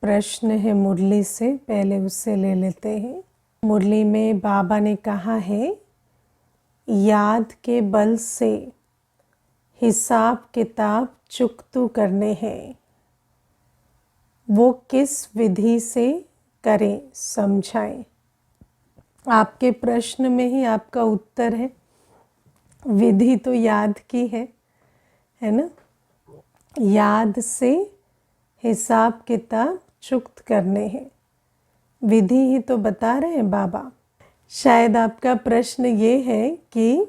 प्रश्न है मुरली से, पहले उससे ले लेते हैं। मुरली में बाबा ने कहा है, याद के बल से हिसाब किताब चुकतू करने हैं, वो किस विधि से करें समझाएं। आपके प्रश्न में ही आपका उत्तर है। विधि तो याद की है ना। याद से हिसाब किताब चुक्त करने हैं, विधि ही तो बता रहे हैं बाबा। शायद आपका प्रश्न ये है कि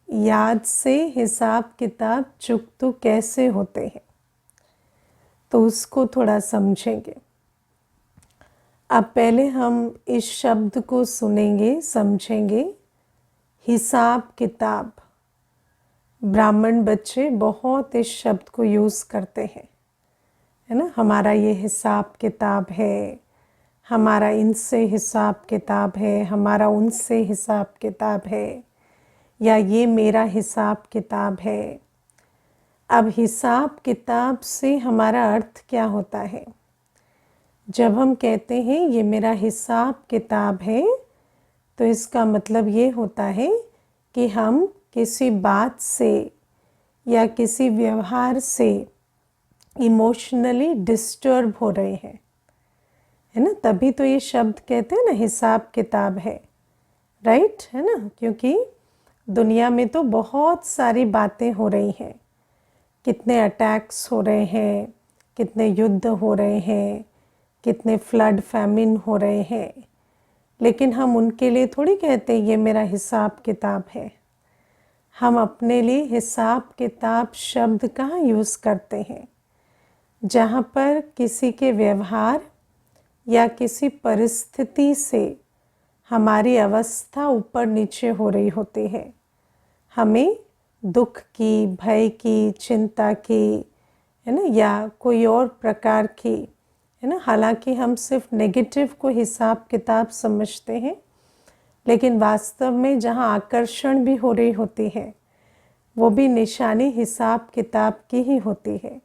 याद से हिसाब किताब चुक्त कैसे होते हैं, तो उसको थोड़ा समझेंगे। अब पहले हम इस शब्द को सुनेंगे, समझेंगे। हिसाब किताब, ब्राह्मण बच्चे बहुत इस शब्द को यूज़ करते हैं, है ना। हमारा ये हिसाब किताब है, हमारा इनसे हिसाब किताब है, हमारा उनसे हिसाब किताब है, या ये मेरा हिसाब किताब है। अब हिसाब किताब से हमारा अर्थ क्या होता है? जब हम कहते हैं ये मेरा हिसाब किताब है, तो इसका मतलब ये होता है कि हम किसी बात से या किसी व्यवहार से इमोशनली डिस्टर्ब हो रहे हैं, है ना। तभी तो ये शब्द कहते हैं ना, हिसाब किताब है, राइट, है ना। क्योंकि दुनिया में तो बहुत सारी बातें हो रही हैं, कितने अटैक्स हो रहे हैं, कितने युद्ध हो रहे हैं, कितने फ्लड फैमिन हो रहे हैं, लेकिन हम उनके लिए थोड़ी कहते ये मेरा हिसाब किताब है। हम अपने लिए हिसाब किताब शब्द कहाँ यूज़ करते हैं? जहाँ पर किसी के व्यवहार या किसी परिस्थिति से हमारी अवस्था ऊपर नीचे हो रही होती है, हमें दुख की, भय की, चिंता की, है ना, या कोई और प्रकार की, है ना। हालांकि हम सिर्फ नेगेटिव को हिसाब किताब समझते हैं, लेकिन वास्तव में जहाँ आकर्षण भी हो रही होती है, वो भी निशानी हिसाब किताब की ही होती है।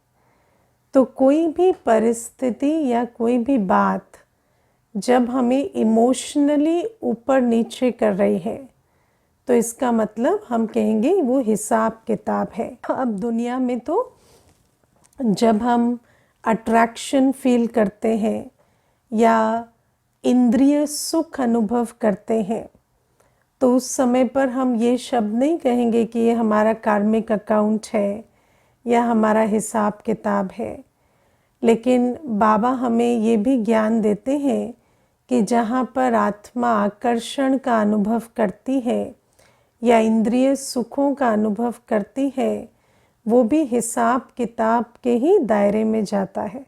तो कोई भी परिस्थिति या कोई भी बात जब हमें इमोशनली ऊपर नीचे कर रही है, तो इसका मतलब हम कहेंगे वो हिसाब किताब है। अब दुनिया में तो जब हम अट्रैक्शन फील करते हैं या इंद्रिय सुख अनुभव करते हैं, तो उस समय पर हम ये शब्द नहीं कहेंगे कि ये हमारा कार्मिक अकाउंट है या हमारा हिसाब किताब है। लेकिन बाबा हमें ये भी ज्ञान देते हैं कि जहाँ पर आत्मा आकर्षण का अनुभव करती है या इंद्रिय सुखों का अनुभव करती है, वो भी हिसाब किताब के ही दायरे में जाता है।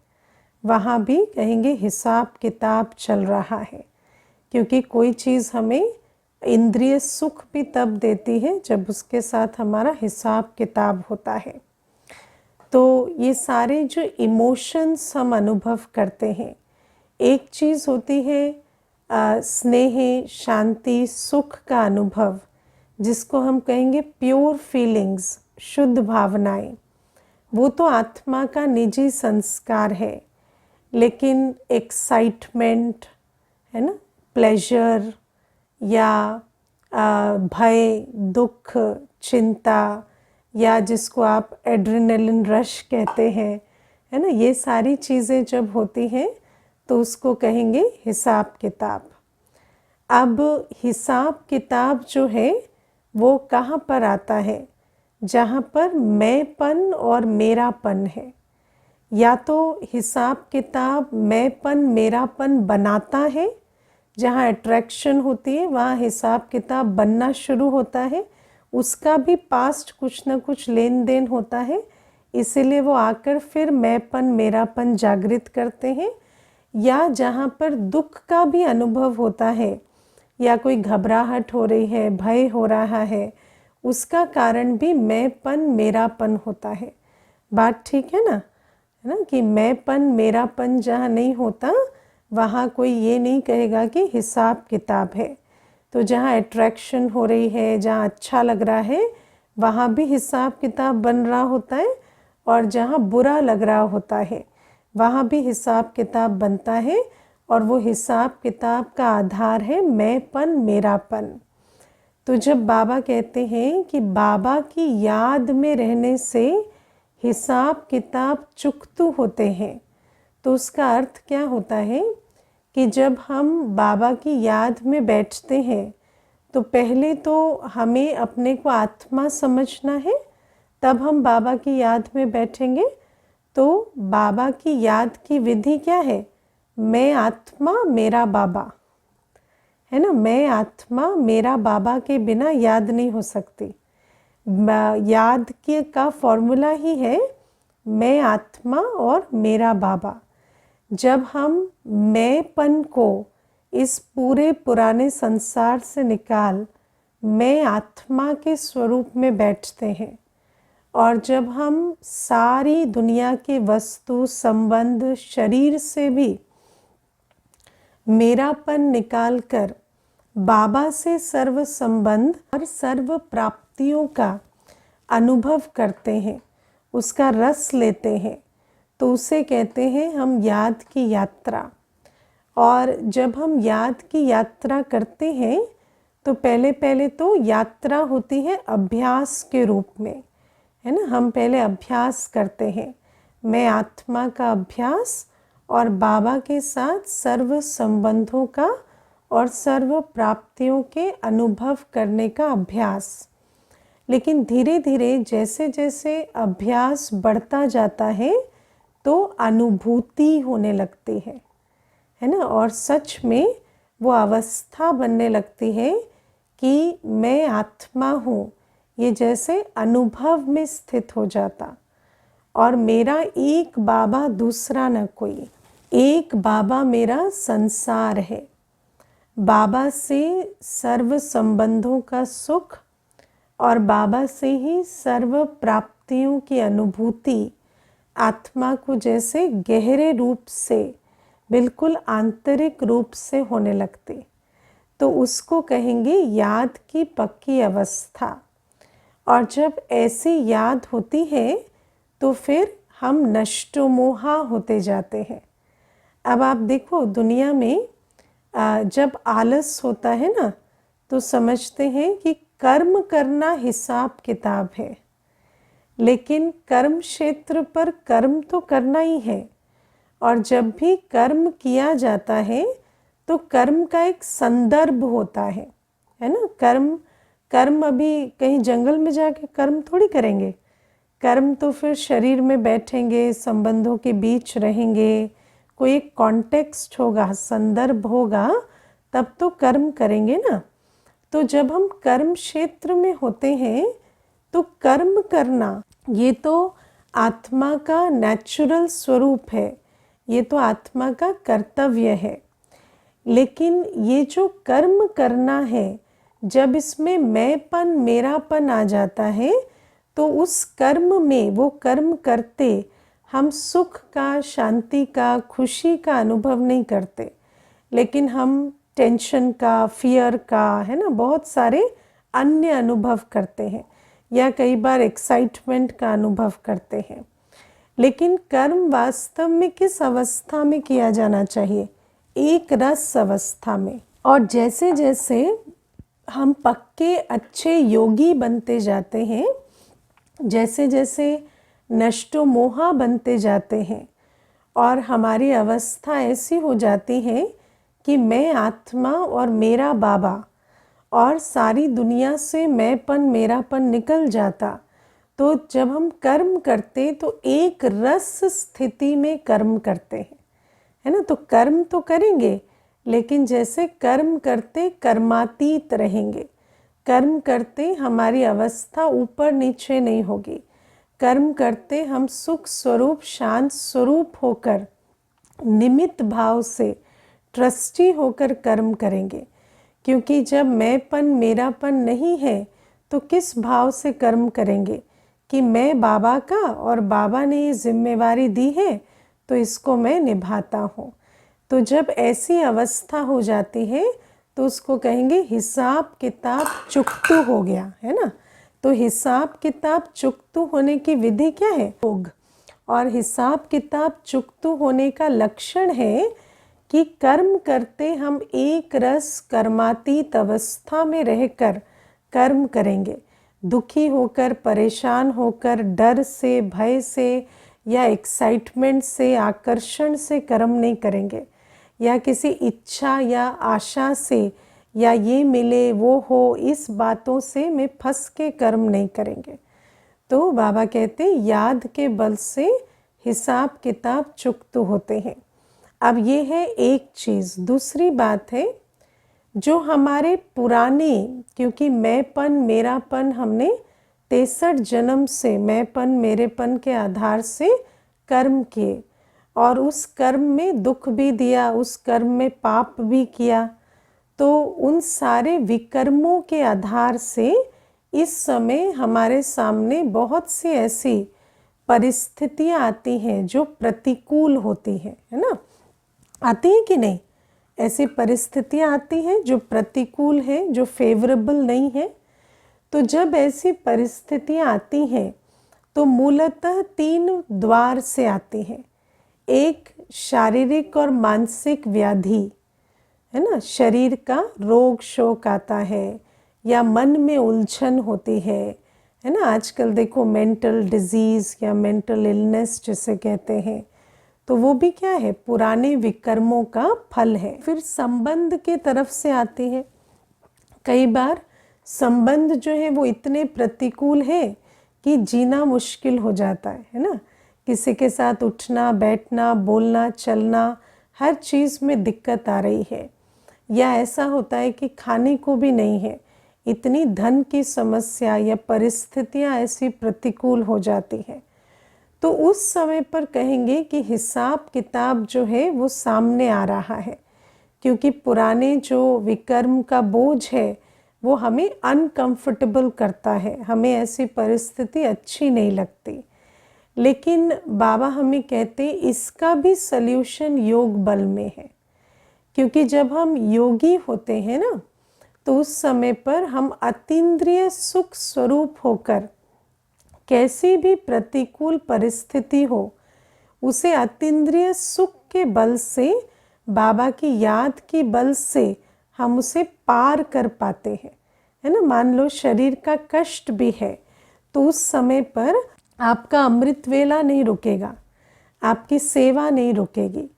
वहाँ भी कहेंगे हिसाब किताब चल रहा है, क्योंकि कोई चीज़ हमें इंद्रिय सुख भी तब देती है जब उसके साथ हमारा हिसाब किताब होता है। तो ये सारे जो इमोशंस हम अनुभव करते हैं, एक चीज़ होती है स्नेह, शांति, सुख का अनुभव, जिसको हम कहेंगे प्योर फीलिंग्स, शुद्ध भावनाएं। वो तो आत्मा का निजी संस्कार है। लेकिन एक्साइटमेंट, है ना, प्लेजर या भय, दुख, चिंता, या जिसको आप एड्रेनलिन रश कहते हैं, है ना, ये सारी चीज़ें जब होती हैं तो उसको कहेंगे हिसाब किताब। अब हिसाब किताब जो है वो कहाँ पर आता है? जहाँ पर मैंपन और मेरापन है। या तो हिसाब किताब मैंपन मेरापन बनाता है, जहाँ अट्रैक्शन होती है वहाँ हिसाब किताब बनना शुरू होता है, उसका भी पास्ट कुछ ना कुछ लेन देन होता है, इसीलिए वो आकर फिर मैंपन मेरापन जागृत करते हैं। या जहाँ पर दुख का भी अनुभव होता है या कोई घबराहट हो रही है, भय हो रहा है, उसका कारण भी मैंपन मेरापन होता है। बात ठीक है ना, है ना, कि मैंपन मेरापन जहाँ नहीं होता वहाँ कोई ये नहीं कहेगा कि हिसाब किताब है। तो जहाँ अट्रैक्शन हो रही है, जहाँ अच्छा लग रहा है, वहाँ भी हिसाब किताब बन रहा होता है, और जहाँ बुरा लग रहा होता है, वहाँ भी हिसाब किताब बनता है और वो हिसाब किताब का आधार है मैंपन, मेरापन। तो जब बाबा कहते हैं कि बाबा की याद में रहने से हिसाब किताब चुकतू होते हैं, तो उसका अर्थ क्या होता है कि जब हम बाबा की याद में बैठते हैं तो पहले तो हमें अपने को आत्मा समझना है, तब हम बाबा की याद में बैठेंगे। तो बाबा की याद की विधि क्या है? मैं आत्मा मेरा बाबा, है ना। मैं आत्मा मेरा बाबा के बिना याद नहीं हो सकती। याद के का फॉर्मूला ही है मैं आत्मा और मेरा बाबा। जब हम मैंपन को इस पूरे पुराने संसार से निकाल मैं आत्मा के स्वरूप में बैठते हैं, और जब हम सारी दुनिया के वस्तु संबंध शरीर से भी मेरापन निकाल कर बाबा से सर्व संबंध और सर्व प्राप्तियों का अनुभव करते हैं, उसका रस लेते हैं, तो उसे कहते हैं हम याद की यात्रा। और जब हम याद की यात्रा करते हैं तो पहले तो यात्रा होती है अभ्यास के रूप में, है ना। हम पहले अभ्यास करते हैं, मैं आत्मा का अभ्यास और बाबा के साथ सर्व संबंधों का और सर्व प्राप्तियों के अनुभव करने का अभ्यास। लेकिन धीरे धीरे जैसे जैसे अभ्यास बढ़ता जाता है तो अनुभूति होने लगती है ना। और सच में वो अवस्था बनने लगती है कि मैं आत्मा हूँ, ये जैसे अनुभव में स्थित हो जाता। और मेरा एक बाबा दूसरा न कोई, एक बाबा मेरा संसार है। बाबा से सर्व संबंधों का सुख और बाबा से ही सर्व प्राप्तियों की अनुभूति आत्मा को जैसे गहरे रूप से, बिल्कुल आंतरिक रूप से होने लगती, तो उसको कहेंगे याद की पक्की अवस्था। और जब ऐसी याद होती है तो फिर हम नष्टोमोहा होते जाते हैं। अब आप देखो दुनिया में जब आलस होता है ना, तो समझते हैं कि कर्म करना हिसाब किताब है, लेकिन कर्म क्षेत्र पर कर्म तो करना ही है। और जब भी कर्म किया जाता है तो कर्म का एक संदर्भ होता है ना। कर्म अभी कहीं जंगल में जाके कर्म थोड़ी करेंगे। कर्म तो फिर शरीर में बैठेंगे, संबंधों के बीच रहेंगे, कोई एक कॉन्टेक्स्ट होगा, संदर्भ होगा, तब तो कर्म करेंगे ना। तो जब हम कर्म क्षेत्र में होते हैं तो कर्म करना ये तो आत्मा का नेचुरल स्वरूप है, ये तो आत्मा का कर्तव्य है। लेकिन ये जो कर्म करना है, जब इसमें मैंपन मेरापन आ जाता है तो उस कर्म में, वो कर्म करते हम सुख का, शांति का, खुशी का अनुभव नहीं करते, लेकिन हम टेंशन का, फियर का, है ना, बहुत सारे अन्य अनुभव करते हैं, या कई बार एक्साइटमेंट का अनुभव करते हैं। लेकिन कर्म वास्तव में किस अवस्था में किया जाना चाहिए? एक रस अवस्था में। और जैसे जैसे हम पक्के अच्छे योगी बनते जाते हैं, जैसे जैसे नष्टो मोहा बनते जाते हैं और हमारी अवस्था ऐसी हो जाती है कि मैं आत्मा और मेरा बाबा और सारी दुनिया से मैंपन मेरापन निकल जाता, तो जब हम कर्म करते तो एक रस स्थिति में कर्म करते हैं, है ना। तो कर्म तो करेंगे, लेकिन जैसे कर्म करते कर्मातीत रहेंगे। कर्म करते हमारी अवस्था ऊपर नीचे नहीं होगी। कर्म करते हम सुख स्वरूप, शांत स्वरूप होकर, निमित्त भाव से, ट्रस्टी होकर कर्म करेंगे। क्योंकि जब मैंपन मेरापन नहीं है तो किस भाव से कर्म करेंगे कि मैं बाबा का, और बाबा ने ये जिम्मेवारी दी है तो इसको मैं निभाता हूँ। तो जब ऐसी अवस्था हो जाती है तो उसको कहेंगे हिसाब किताब चुकतू हो गया, है ना। तो हिसाब किताब चुकतू होने की विधि क्या है? योग। और हिसाब किताब चुकतू होने का लक्षण है कि कर्म करते हम एक रस कर्मातीत अवस्था में रहकर कर्म करेंगे। दुखी होकर, परेशान होकर, डर से, भय से या एक्साइटमेंट से, आकर्षण से कर्म नहीं करेंगे, या किसी इच्छा या आशा से, या ये मिले वो हो, इस बातों से में फंस के कर्म नहीं करेंगे। तो बाबा कहते हैं याद के बल से हिसाब किताब चुकतू होते हैं। अब ये है एक चीज़। दूसरी बात है जो हमारे पुराने, क्योंकि मैंपन मेरापन हमने 63 जन्म से मैंपन मेरेपन के आधार से कर्म किए, और उस कर्म में दुख भी दिया, उस कर्म में पाप भी किया। तो उन सारे विकर्मों के आधार से इस समय हमारे सामने बहुत सी ऐसी परिस्थितियाँ आती हैं जो प्रतिकूल होती हैं, है ना? आती हैं कि नहीं? ऐसी परिस्थितियाँ आती हैं जो प्रतिकूल हैं, जो फेवरेबल नहीं है। तो जब ऐसी परिस्थितियाँ आती हैं तो मूलतः 3 द्वार से आती हैं। एक शारीरिक और मानसिक व्याधि, है ना? शरीर का रोग शोक आता है, या मन में उलझन होती है ना? आजकल देखो मेंटल डिजीज़ या मेंटल इलनेस जिसे कहते हैं, तो वो भी क्या है? पुराने विकर्मों का फल है। फिर संबंध के तरफ से आती है। कई बार संबंध जो है वो इतने प्रतिकूल है कि जीना मुश्किल हो जाता है ना? किसी के साथ उठना बैठना, बोलना चलना, हर चीज़ में दिक्कत आ रही है। या ऐसा होता है कि खाने को भी नहीं है, इतनी धन की समस्या या परिस्थितियाँ ऐसी प्रतिकूल हो जाती हैं। तो उस समय पर कहेंगे कि हिसाब किताब जो है वो सामने आ रहा है, क्योंकि पुराने जो विकर्म का बोझ है वो हमें अनकंफर्टेबल करता है, हमें ऐसी परिस्थिति अच्छी नहीं लगती। लेकिन बाबा हमें कहते इसका भी सल्यूशन योग बल में है, क्योंकि जब हम योगी होते हैं ना, तो उस समय पर हम अतीन्द्रिय सुख स्वरूप होकर कैसी भी प्रतिकूल परिस्थिति हो, उसे अतीन्द्रिय सुख के बल से, बाबा की याद के बल से हम उसे पार कर पाते हैं, है ना? मान लो शरीर का कष्ट भी है, तो उस समय पर आपका अमृत वेला नहीं रुकेगा, आपकी सेवा नहीं रुकेगी।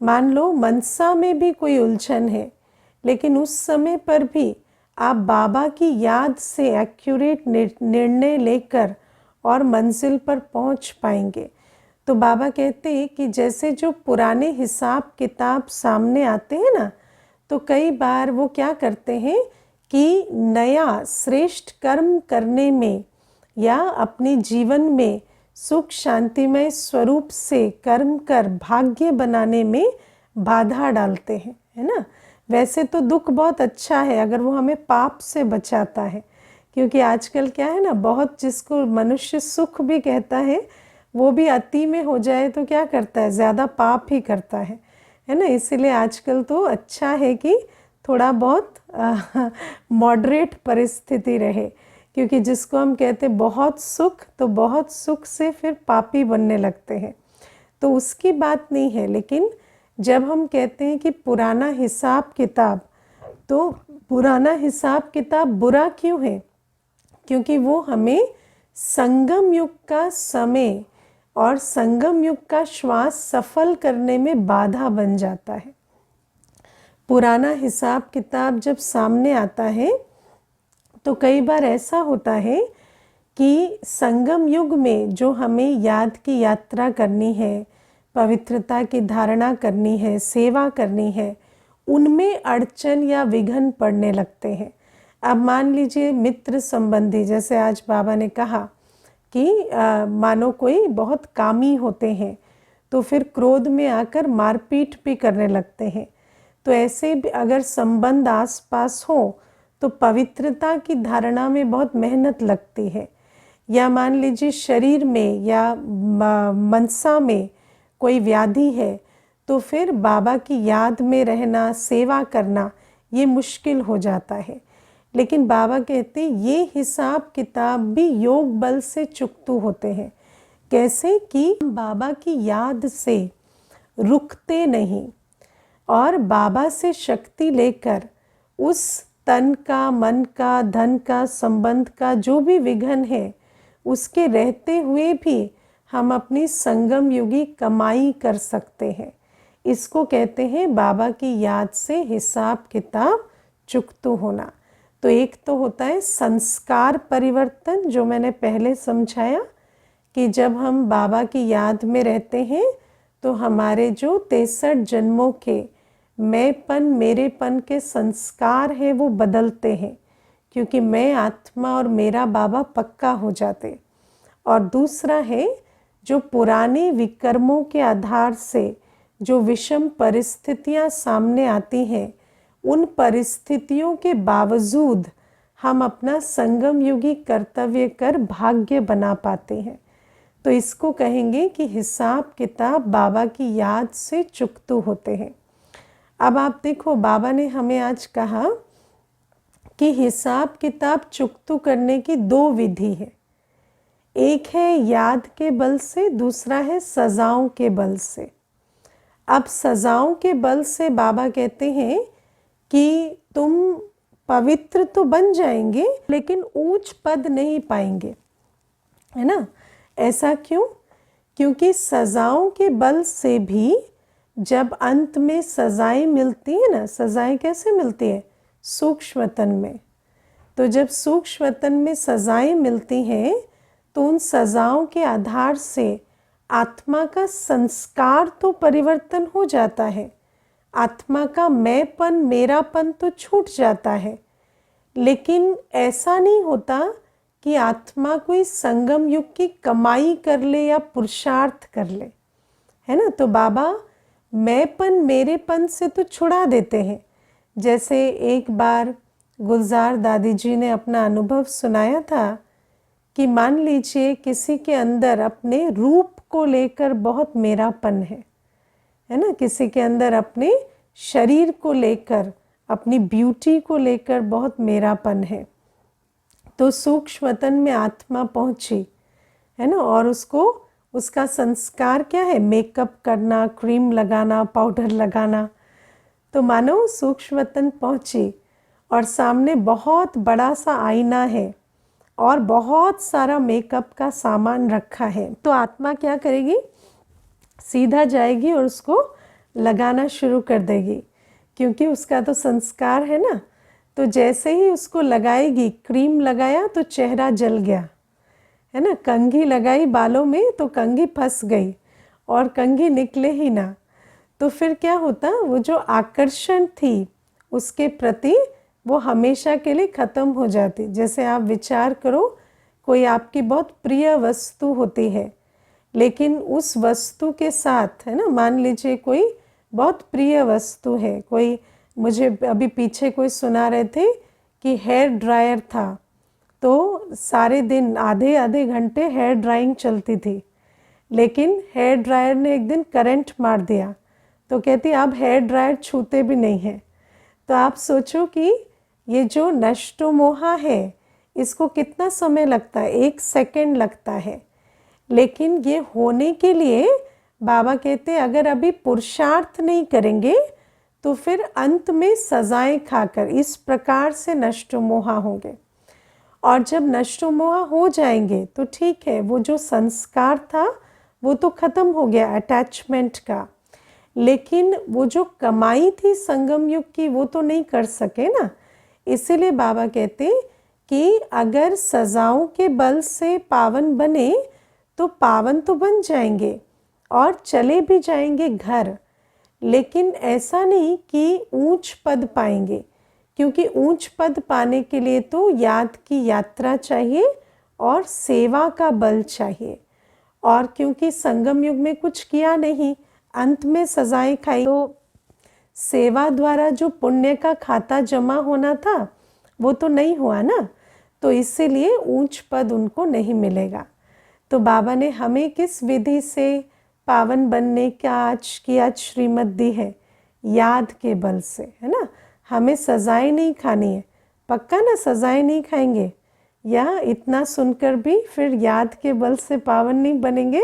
मान लो मनसा में भी कोई उलझन है, लेकिन उस समय पर भी आप बाबा की याद से एक्यूरेट निर्णय लेकर और मंजिल पर पहुंच पाएंगे। तो बाबा कहते हैं कि जैसे जो पुराने हिसाब किताब सामने आते हैं ना, तो कई बार वो क्या करते हैं कि नया श्रेष्ठ कर्म करने में या अपने जीवन में सुख शांतिमय स्वरूप से कर्म कर भाग्य बनाने में बाधा डालते हैं, है ना? वैसे तो दुख बहुत अच्छा है अगर वो हमें पाप से बचाता है, क्योंकि आजकल क्या है ना, बहुत जिसको मनुष्य सुख भी कहता है वो भी अति में हो जाए तो क्या करता है? ज़्यादा पाप ही करता है ना? इसीलिए आजकल तो अच्छा है कि थोड़ा बहुत मॉडरेट परिस्थिति रहे, क्योंकि जिसको हम कहते बहुत सुख, तो बहुत सुख से फिर पापी बनने लगते हैं, तो उसकी बात नहीं है। लेकिन जब हम कहते हैं कि पुराना हिसाब किताब, तो पुराना हिसाब किताब बुरा क्यों है? क्योंकि वो हमें संगम युग का समय और संगम युग का श्वास सफल करने में बाधा बन जाता है। पुराना हिसाब किताब जब सामने आता है तो कई बार ऐसा होता है कि संगम युग में जो हमें याद की यात्रा करनी है, पवित्रता की धारणा करनी है, सेवा करनी है, उनमें अड़चन या विघ्न पड़ने लगते हैं। अब मान लीजिए मित्र संबंधी, जैसे आज बाबा ने कहा कि मानो कोई बहुत कामी होते हैं तो फिर क्रोध में आकर मारपीट भी करने लगते हैं। तो ऐसे भी अगर संबंध आसपास हो तो पवित्रता की धारणा में बहुत मेहनत लगती है। या मान लीजिए शरीर में या मनसा में कोई व्याधि है तो फिर बाबा की याद में रहना, सेवा करना, ये मुश्किल हो जाता है। लेकिन बाबा कहते हैं ये हिसाब किताब भी योग बल से चुकतू होते हैं, कैसे कि हम बाबा की याद से रुकते नहीं और बाबा से शक्ति लेकर उस तन का, मन का, धन का, संबंध का जो भी विघ्न है उसके रहते हुए भी हम अपनी संगम युगी कमाई कर सकते हैं। इसको कहते हैं बाबा की याद से हिसाब किताब चुकतू होना। तो एक तो होता है संस्कार परिवर्तन, जो मैंने पहले समझाया कि जब हम बाबा की याद में रहते हैं तो हमारे जो 63 जन्मों के मैंपन, मेरेपन के संस्कार हैं वो बदलते हैं, क्योंकि मैं आत्मा और मेरा बाबा पक्का हो जाते। और दूसरा है जो पुराने विकर्मों के आधार से जो विषम परिस्थितियां सामने आती हैं, उन परिस्थितियों के बावजूद हम अपना संगम युगी कर्तव्य कर भाग्य बना पाते हैं। तो इसको कहेंगे कि हिसाब किताब बाबा की याद से चुकतू होते हैं। अब आप देखो, बाबा ने हमें आज कहा कि हिसाब किताब चुकतू करने की 2 विधि है। एक है याद के बल से, दूसरा है सजाओं के बल से। अब सजाओं के बल से बाबा कहते हैं कि तुम पवित्र तो बन जाएंगे लेकिन ऊंच पद नहीं पाएंगे, है ना। ऐसा क्यों? क्योंकि सजाओं के बल से भी जब अंत में सजाएं मिलती है ना, सजाएं कैसे मिलती है? सूक्ष्मतन में। तो जब सूक्ष्मतन में सजाएं मिलती हैं तो उन सजाओं के आधार से आत्मा का संस्कार तो परिवर्तन हो जाता है, आत्मा का मैंपन, मेरापन तो छूट जाता है, लेकिन ऐसा नहीं होता कि आत्मा कोई संगम युग की कमाई कर ले या पुरुषार्थ कर ले, है ना। तो बाबा मैंपन, मेरेपन से तो छुड़ा देते हैं। जैसे एक बार गुलजार दादी जी ने अपना अनुभव सुनाया था कि मान लीजिए किसी के अंदर अपने रूप को लेकर बहुत मेरापन है ना, किसी के अंदर अपने शरीर को लेकर, अपनी ब्यूटी को लेकर बहुत मेरापन है। तो सूक्ष्मतन में आत्मा पहुंची, है ना, और उसका संस्कार क्या है? मेकअप करना, क्रीम लगाना, पाउडर लगाना। तो मानो सूक्ष्मतन पहुंची और सामने बहुत बड़ा सा आईना है और बहुत सारा मेकअप का सामान रखा है। तो आत्मा क्या करेगी? सीधा जाएगी और उसको लगाना शुरू कर देगी, क्योंकि उसका तो संस्कार है ना। तो जैसे ही उसको लगाएगी, क्रीम लगाया तो चेहरा जल गया, है ना। कंघी लगाई बालों में तो कंघी फंस गई और कंघी निकले ही ना। तो फिर क्या होता? वो जो आकर्षण थी उसके प्रति वो हमेशा के लिए ख़त्म हो जाती। जैसे आप विचार करो, कोई आपकी बहुत प्रिय वस्तु होती है, लेकिन उस वस्तु के साथ, है ना, मान लीजिए कोई बहुत प्रिय वस्तु है, कोई, मुझे अभी पीछे कोई सुना रहे थे कि हेयर ड्रायर था, तो सारे दिन आधे आधे घंटे हेयर ड्राइंग चलती थी, लेकिन हेयर ड्रायर ने एक दिन करंट मार दिया, तो कहती अब हेयर ड्रायर छूते भी नहीं है। तो आप सोचो कि ये जो नष्टो मोहा है, इसको कितना समय लगता है? 1 सेकंड लगता है, लेकिन ये होने के लिए बाबा कहते अगर अभी पुरुषार्थ नहीं करेंगे तो फिर अंत में सजाएं खाकर इस प्रकार से नष्टो मोहा होंगे। और जब नष्टो मोहा हो जाएंगे तो ठीक है, वो जो संस्कार था वो तो ख़त्म हो गया अटैचमेंट का, लेकिन वो जो कमाई थी संगम युग की वो तो नहीं कर सके ना। इसीलिए बाबा कहते कि अगर सजाओं के बल से पावन बने तो पावन तो बन जाएंगे और चले भी जाएंगे घर, लेकिन ऐसा नहीं कि ऊंच पद पाएंगे, क्योंकि ऊंच पद पाने के लिए तो याद की यात्रा चाहिए और सेवा का बल चाहिए। और क्योंकि संगम युग में कुछ किया नहीं, अंत में सजाएं खाई, तो सेवा द्वारा जो पुण्य का खाता जमा होना था वो तो नहीं हुआ ना, तो इसीलिए ऊंच पद उनको नहीं मिलेगा। तो बाबा ने हमें किस विधि से पावन बनने का आज श्रीमत दी है? याद के बल से, है ना। हमें सजाएं नहीं खानी है, पक्का ना, सजाएं नहीं खाएंगे, या इतना सुनकर भी फिर याद के बल से पावन नहीं बनेंगे?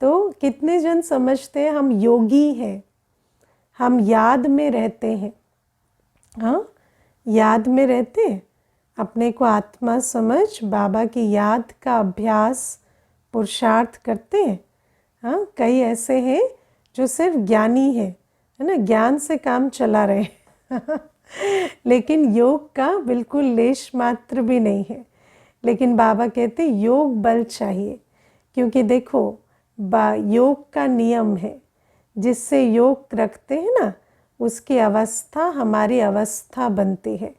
तो कितने जन समझते हैं हम योगी हैं, हम याद में रहते हैं। हाँ, याद में रहते हैं, अपने को आत्मा समझ बाबा की याद का अभ्यास पुरुषार्थ करते हैं। हाँ, कई ऐसे हैं जो सिर्फ ज्ञानी है ना, ज्ञान से काम चला रहे हैं लेकिन योग का बिल्कुल लेश मात्र भी नहीं है। लेकिन बाबा कहते योग बल चाहिए, क्योंकि देखो योग का नियम है, जिससे योग रखते हैं ना उसकी अवस्था हमारी अवस्था बनती है।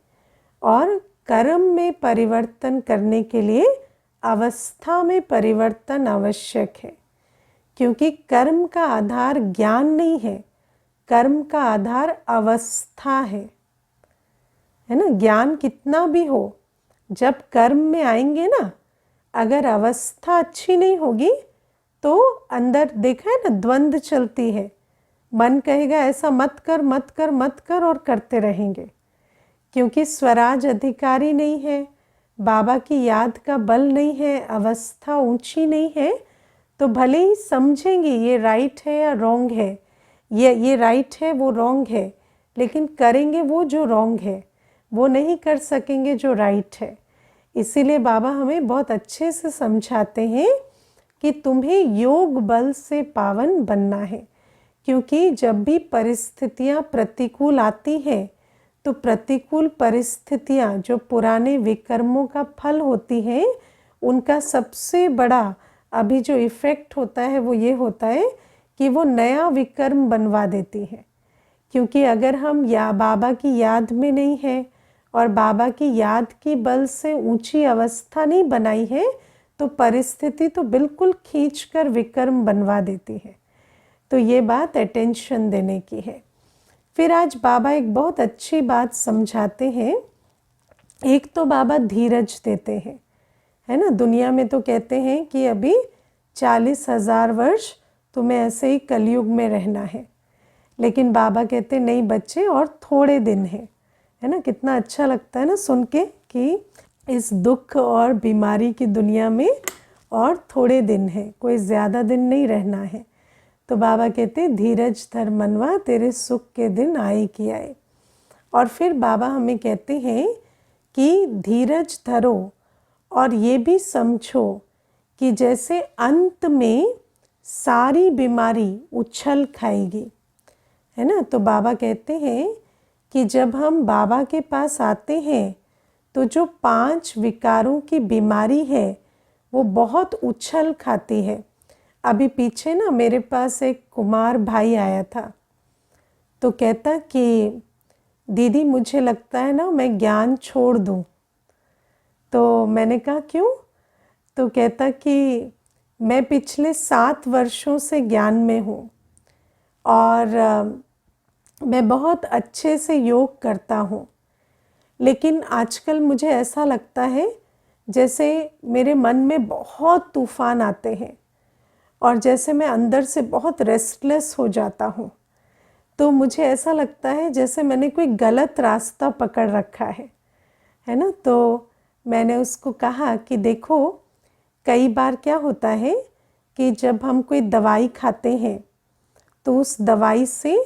और कर्म में परिवर्तन करने के लिए अवस्था में परिवर्तन आवश्यक है, क्योंकि कर्म का आधार ज्ञान नहीं है, कर्म का आधार अवस्था है ना। ज्ञान कितना भी हो, जब कर्म में आएंगे ना, अगर अवस्था अच्छी नहीं होगी तो अंदर देखा है ना द्वंद्व चलती है। मन कहेगा ऐसा मत कर मत कर मत कर, और करते रहेंगे, क्योंकि स्वराज अधिकारी नहीं है, बाबा की याद का बल नहीं है, अवस्था ऊंची नहीं है, तो भले ही समझेंगे ये राइट है या रॉन्ग है, ये राइट है वो रॉन्ग है, लेकिन करेंगे वो जो रॉन्ग है, वो नहीं कर सकेंगे जो राइट है। इसीलिए बाबा हमें बहुत अच्छे से समझाते हैं कि तुम्हें योग बल से पावन बनना है, क्योंकि जब भी परिस्थितियां प्रतिकूल आती हैं तो प्रतिकूल परिस्थितियां जो पुराने विकर्मों का फल होती हैं, उनका सबसे बड़ा अभी जो इफ़ेक्ट होता है वो ये होता है कि वो नया विकर्म बनवा देती है। क्योंकि अगर हम बाबा की याद में नहीं है और बाबा की याद की बल से ऊंची अवस्था नहीं बनाई है, तो परिस्थिति तो बिल्कुल खींचकर विकर्म बनवा देती है। तो ये बात अटेंशन देने की है। फिर आज बाबा एक बहुत अच्छी बात समझाते हैं। एक तो बाबा धीरज देते हैं, है ना। दुनिया में तो कहते हैं कि अभी 40,000 वर्ष तुम्हें ऐसे ही कलयुग में रहना है, लेकिन बाबा कहते नहीं बच्चे, और थोड़े दिन है ना। कितना अच्छा लगता है ना सुन के कि इस दुख और बीमारी की दुनिया में और थोड़े दिन है, कोई ज़्यादा दिन नहीं रहना है। तो बाबा कहते धीरज धर मनवा, तेरे सुख के दिन आए कि आए। और फिर बाबा हमें कहते हैं कि धीरज धरो और ये भी समझो कि जैसे अंत में सारी बीमारी उछल खाएगी, है ना। तो बाबा कहते हैं कि जब हम बाबा के पास आते हैं तो जो 5 विकारों की बीमारी है वो बहुत उछल खाती है। अभी पीछे ना मेरे पास एक कुमार भाई आया था, तो कहता कि दीदी मुझे लगता है ना मैं ज्ञान छोड़ दूँ। तो मैंने कहा क्यों? तो कहता कि मैं पिछले 7 वर्षों से ज्ञान में हूँ और मैं बहुत अच्छे से योग करता हूँ, लेकिन आजकल मुझे ऐसा लगता है जैसे मेरे मन में बहुत तूफ़ान आते हैं और जैसे मैं अंदर से बहुत रेस्टलेस हो जाता हूँ। तो मुझे ऐसा लगता है जैसे मैंने कोई गलत रास्ता पकड़ रखा है ना। तो मैंने उसको कहा कि देखो, कई बार क्या होता है कि जब हम कोई दवाई खाते हैं तो उस दवाई से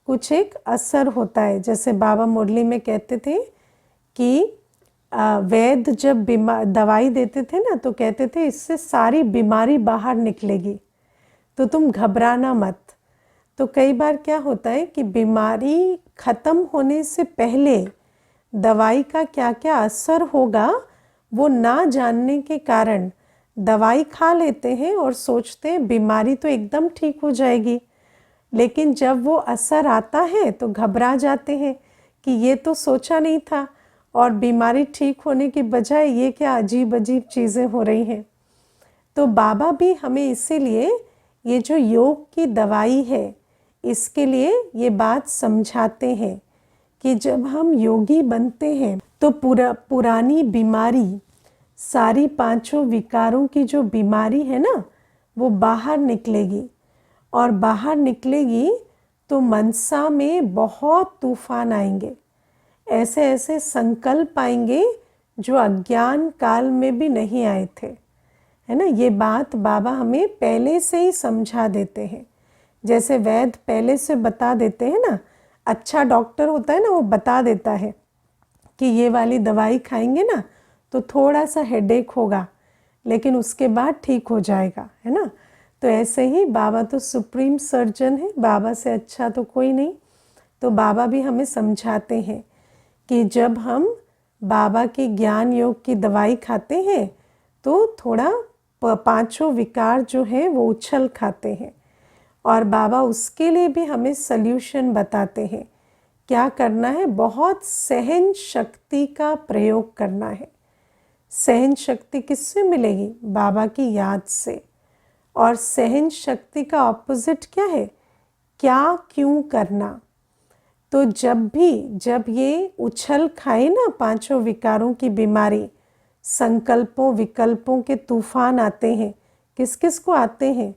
कुछ एक असर होता है। जैसे बाबा मुरली में कहते थे कि वैद्य जब दवाई देते थे ना तो कहते थे इससे सारी बीमारी बाहर निकलेगी, तो तुम घबराना मत। तो कई बार क्या होता है कि बीमारी ख़त्म होने से पहले दवाई का क्या क्या असर होगा वो ना जानने के कारण दवाई खा लेते हैं और सोचते हैं बीमारी तो एकदम ठीक हो जाएगी, लेकिन जब वो असर आता है तो घबरा जाते हैं कि ये तो सोचा नहीं था और बीमारी ठीक होने के बजाय ये क्या अजीब अजीब चीज़ें हो रही हैं। तो बाबा भी हमें इसीलिए ये जो योग की दवाई है इसके लिए ये बात समझाते हैं कि जब हम योगी बनते हैं तो पुरानी बीमारी, सारी 5 विकारों की जो बीमारी है ना वो बाहर निकलेगी, और बाहर निकलेगी तो मनसा में बहुत तूफान आएंगे, ऐसे ऐसे संकल्प आएंगे जो अज्ञान काल में भी नहीं आए थे, है ना। ये बात बाबा हमें पहले से ही समझा देते हैं। जैसे वैद्य पहले से बता देते हैं ना, अच्छा डॉक्टर होता है ना, वो बता देता है कि ये वाली दवाई खाएंगे ना तो थोड़ा सा हेडेक होगा, लेकिन उसके बाद ठीक हो जाएगा, है ना। तो ऐसे ही बाबा तो सुप्रीम सर्जन है, बाबा से अच्छा तो कोई नहीं। तो बाबा भी हमें समझाते हैं कि जब हम बाबा की ज्ञान योग की दवाई खाते हैं तो थोड़ा पांचों विकार जो है वो उछल खाते हैं, और बाबा उसके लिए भी हमें सल्यूशन बताते हैं। क्या करना है? बहुत सहन शक्ति का प्रयोग करना है। सहन शक्ति किससे मिलेगी? बाबा की याद से। और सहन शक्ति का ऑपोजिट क्या है? क्या क्यों करना। तो जब ये उछल खाए ना पांचों विकारों की बीमारी, संकल्पों विकल्पों के तूफान आते हैं। किस किस को आते हैं?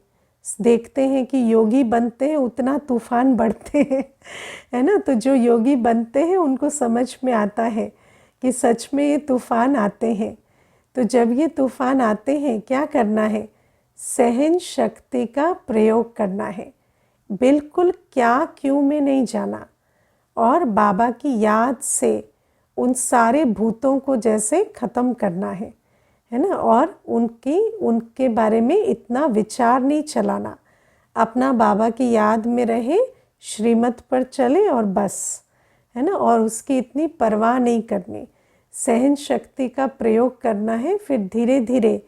देखते हैं कि योगी बनते हैं उतना तूफान बढ़ते हैं, है ना। तो जो योगी बनते हैं उनको समझ में आता है कि सच में ये तूफान आते हैं। तो जब ये तूफान आते हैं क्या करना है? सहन शक्ति का प्रयोग करना है। बिल्कुल क्या क्यों में नहीं जाना, और बाबा की याद से उन सारे भूतों को जैसे ख़त्म करना है ना। और उनके बारे में इतना विचार नहीं चलाना, अपना बाबा की याद में रहे, श्रीमत पर चले और बस, है ना। और उसकी इतनी परवाह नहीं करनी, सहन शक्ति का प्रयोग करना है। फिर धीरे धीरे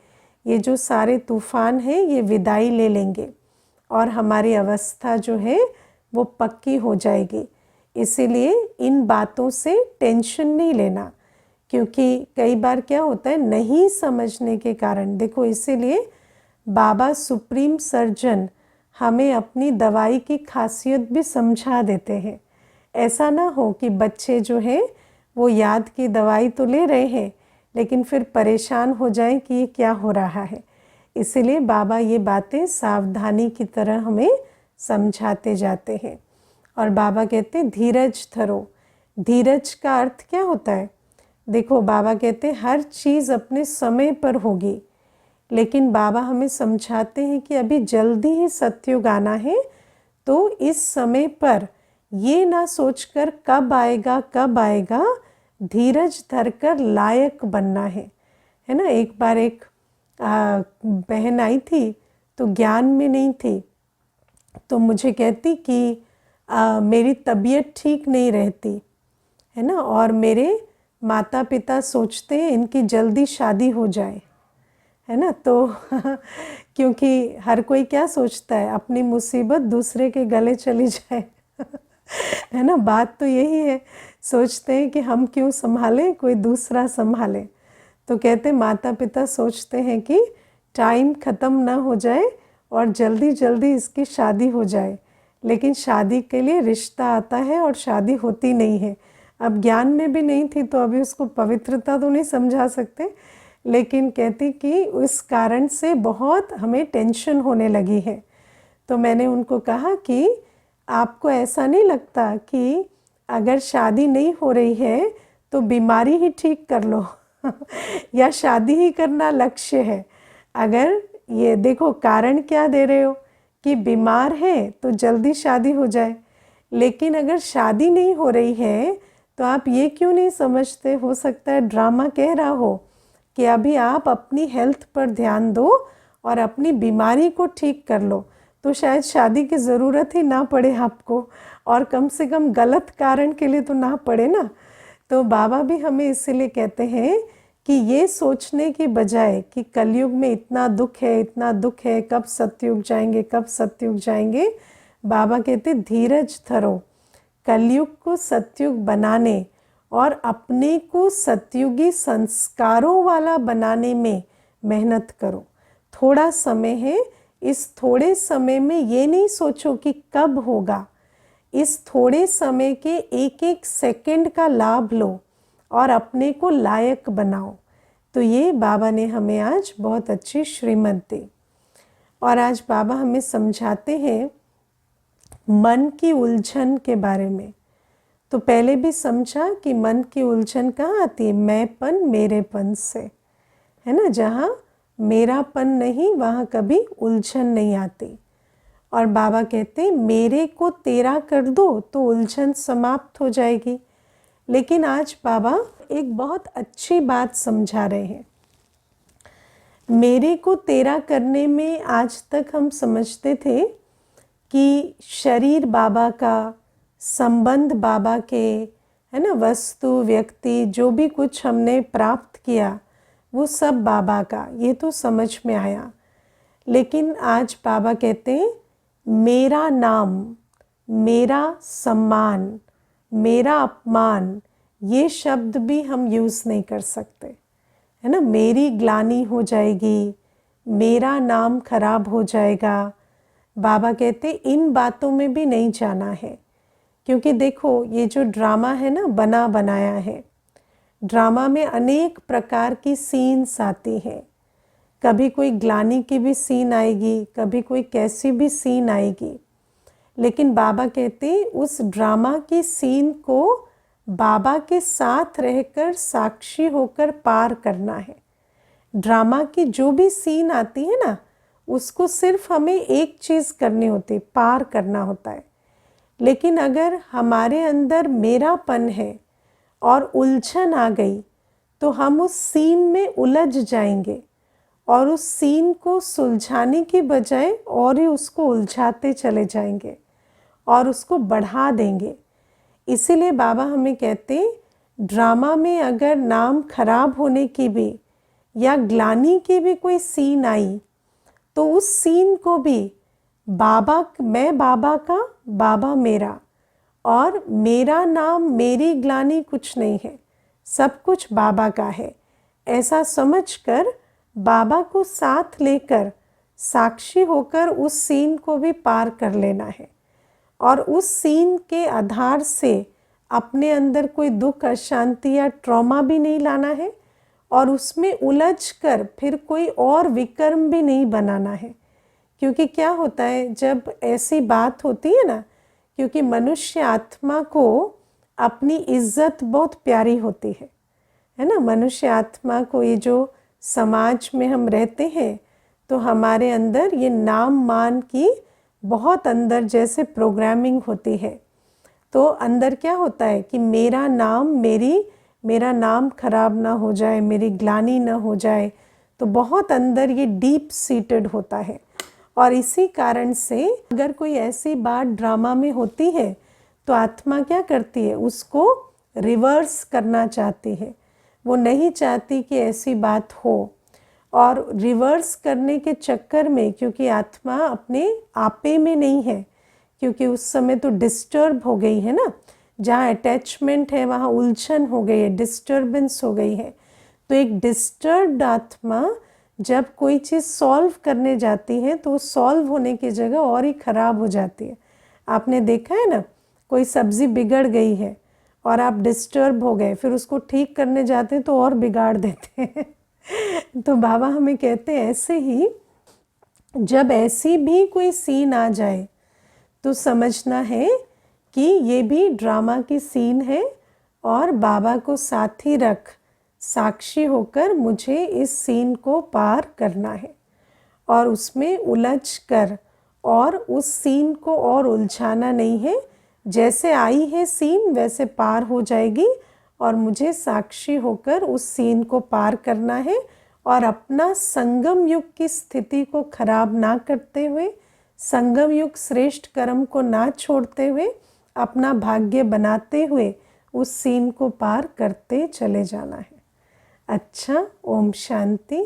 ये जो सारे तूफान हैं ये विदाई ले लेंगे और हमारी अवस्था जो है वो पक्की हो जाएगी। इसीलिए इन बातों से टेंशन नहीं लेना, क्योंकि कई बार क्या होता है नहीं समझने के कारण। देखो, इसीलिए बाबा सुप्रीम सर्जन हमें अपनी दवाई की खासियत भी समझा देते हैं। ऐसा ना हो कि बच्चे जो हैं वो याद की दवाई तो ले रहे हैं लेकिन फिर परेशान हो जाएं कि ये क्या हो रहा है। इसीलिए बाबा ये बातें सावधानी की तरह हमें समझाते जाते हैं। और बाबा कहते हैं धीरज धरो। धीरज का अर्थ क्या होता है? देखो, बाबा कहते हैं हर चीज़ अपने समय पर होगी, लेकिन बाबा हमें समझाते हैं कि अभी जल्दी ही सत्युग आना है। तो इस समय पर ये ना सोचकर कब आएगा, धीरज धरकर लायक बनना है ना। एक बार एक बहन आई थी तो ज्ञान में नहीं थी, तो मुझे कहती कि मेरी तबीयत ठीक नहीं रहती, है ना, और मेरे माता पिता सोचते हैं इनकी जल्दी शादी हो जाए, है ना। तो क्योंकि हर कोई क्या सोचता है, अपनी मुसीबत दूसरे के गले चली जाए है ना। बात तो यही है, सोचते हैं कि हम क्यों संभालें, कोई दूसरा संभाले। तो कहते माता पिता सोचते हैं कि टाइम ख़त्म ना हो जाए और जल्दी जल्दी इसकी शादी हो जाए, लेकिन शादी के लिए रिश्ता आता है और शादी होती नहीं है। अब ज्ञान में भी नहीं थी तो अभी उसको पवित्रता तो नहीं समझा सकते, लेकिन कहती कि उस कारण से बहुत हमें टेंशन होने लगी है। तो मैंने उनको कहा कि आपको ऐसा नहीं लगता कि अगर शादी नहीं हो रही है तो बीमारी ही ठीक कर लो या शादी ही करना लक्ष्य है? अगर ये देखो कारण क्या दे रहे हो कि बीमार है तो जल्दी शादी हो जाए, लेकिन अगर शादी नहीं हो रही है तो आप ये क्यों नहीं समझते? हो सकता है ड्रामा कह रहा हो कि अभी आप अपनी हेल्थ पर ध्यान दो और अपनी बीमारी को ठीक कर लो, तो शायद शादी की ज़रूरत ही ना पड़े आपको, और कम से कम गलत कारण के लिए तो ना पड़े ना। तो बाबा भी हमें इसीलिए कहते हैं कि ये सोचने की बजाय कि कलयुग में इतना दुख है, कब सतयुग जाएंगे, बाबा कहते धीरज धरो, कलयुग को सतयुग बनाने और अपने को सतयुगी संस्कारों वाला बनाने में मेहनत करो। थोड़ा समय है, इस थोड़े समय में ये नहीं सोचो कि कब होगा, इस थोड़े समय के एक एक सेकंड का लाभ लो और अपने को लायक बनाओ। तो ये बाबा ने हमें आज बहुत अच्छी श्रीमत दी। और आज बाबा हमें समझाते हैं मन की उलझन के बारे में। तो पहले भी समझा कि मन की उलझन कहाँ आती है, मैंपन मेरेपन से, है ना। जहाँ मेरापन नहीं वहाँ कभी उलझन नहीं आती। और बाबा कहते मेरे को तेरा कर दो तो उलझन समाप्त हो जाएगी। लेकिन आज बाबा एक बहुत अच्छी बात समझा रहे हैं। मेरे को तेरा करने में आज तक हम समझते थे कि शरीर बाबा का, संबंध बाबा के, है ना, वस्तु व्यक्ति जो भी कुछ हमने प्राप्त किया वो सब बाबा का, ये तो समझ में आया। लेकिन आज बाबा कहते हैं मेरा नाम, मेरा सम्मान, मेरा अपमान, ये शब्द भी हम यूज़ नहीं कर सकते, है ना। मेरी ग्लानि हो जाएगी, मेरा नाम खराब हो जाएगा। बाबा कहते इन बातों में भी नहीं जाना है, क्योंकि देखो ये जो ड्रामा है ना, बना बनाया है। ड्रामा में अनेक प्रकार की सीन्स आती हैं। कभी कोई ग्लानि की भी सीन आएगी, कभी कोई कैसी भी सीन आएगी। लेकिन बाबा कहते उस ड्रामा की सीन को बाबा के साथ रहकर साक्षी होकर पार करना है। ड्रामा की जो भी सीन आती है ना, उसको सिर्फ हमें एक चीज़ करनी होती है, पार करना होता है। लेकिन अगर हमारे अंदर मेरापन है और उलझन आ गई तो हम उस सीन में उलझ जाएंगे और उस सीन को सुलझाने की बजाय और ही उसको उलझाते चले जाएंगे और उसको बढ़ा देंगे। इसीलिए बाबा हमें कहते ड्रामा में अगर नाम खराब होने की भी या ग्लानि की भी कोई सीन आई तो उस सीन को भी बाबा, मैं बाबा का, बाबा मेरा, और मेरा नाम, मेरी ग्लानि कुछ नहीं है, सब कुछ बाबा का है, ऐसा समझकर बाबा को साथ लेकर साक्षी होकर उस सीन को भी पार कर लेना है। और उस सीन के आधार से अपने अंदर कोई दुख, अशांति या ट्रॉमा भी नहीं लाना है और उसमें उलझकर फिर कोई और विकर्म भी नहीं बनाना है। क्योंकि क्या होता है जब ऐसी बात होती है ना, क्योंकि मनुष्य आत्मा को अपनी इज्जत बहुत प्यारी होती है ना। मनुष्य आत्मा को, ये जो समाज में हम रहते हैं तो हमारे अंदर ये नाम मान की बहुत अंदर जैसे प्रोग्रामिंग होती है। तो अंदर क्या होता है कि मेरा नाम, मेरा नाम खराब ना हो जाए, मेरी ग्लानि ना हो जाए, तो बहुत अंदर ये डीप सीटेड होता है। और इसी कारण से अगर कोई ऐसी बात ड्रामा में होती है तो आत्मा क्या करती है, उसको रिवर्स करना चाहती है। वो नहीं चाहती कि ऐसी बात हो। और रिवर्स करने के चक्कर में, क्योंकि आत्मा अपने आपे में नहीं है, क्योंकि उस समय तो डिस्टर्ब हो गई है ना, जहाँ अटैचमेंट है वहाँ उलझन हो गई है, डिस्टर्बेंस हो गई है। तो एक डिस्टर्ब्ड आत्मा जब कोई चीज़ सॉल्व करने जाती है तो सॉल्व होने की जगह और ही ख़राब हो जाती है। आपने देखा है ना, कोई सब्ज़ी बिगड़ गई है और आप डिस्टर्ब हो गए, फिर उसको ठीक करने जाते हैं तो और बिगाड़ देते हैं। तो बाबा हमें कहते हैं ऐसे ही जब ऐसी भी कोई सीन आ जाए तो समझना है कि ये भी ड्रामा की सीन है और बाबा को साथ ही रख साक्षी होकर मुझे इस सीन को पार करना है और उसमें उलझ कर और उस सीन को और उलझाना नहीं है। जैसे आई है सीन वैसे पार हो जाएगी और मुझे साक्षी होकर उस सीन को पार करना है और अपना संगम युग की स्थिति को खराब ना करते हुए, संगम युग श्रेष्ठ कर्म को ना छोड़ते हुए, अपना भाग्य बनाते हुए उस सीन को पार करते चले जाना है। अच्छा, ओम शांति।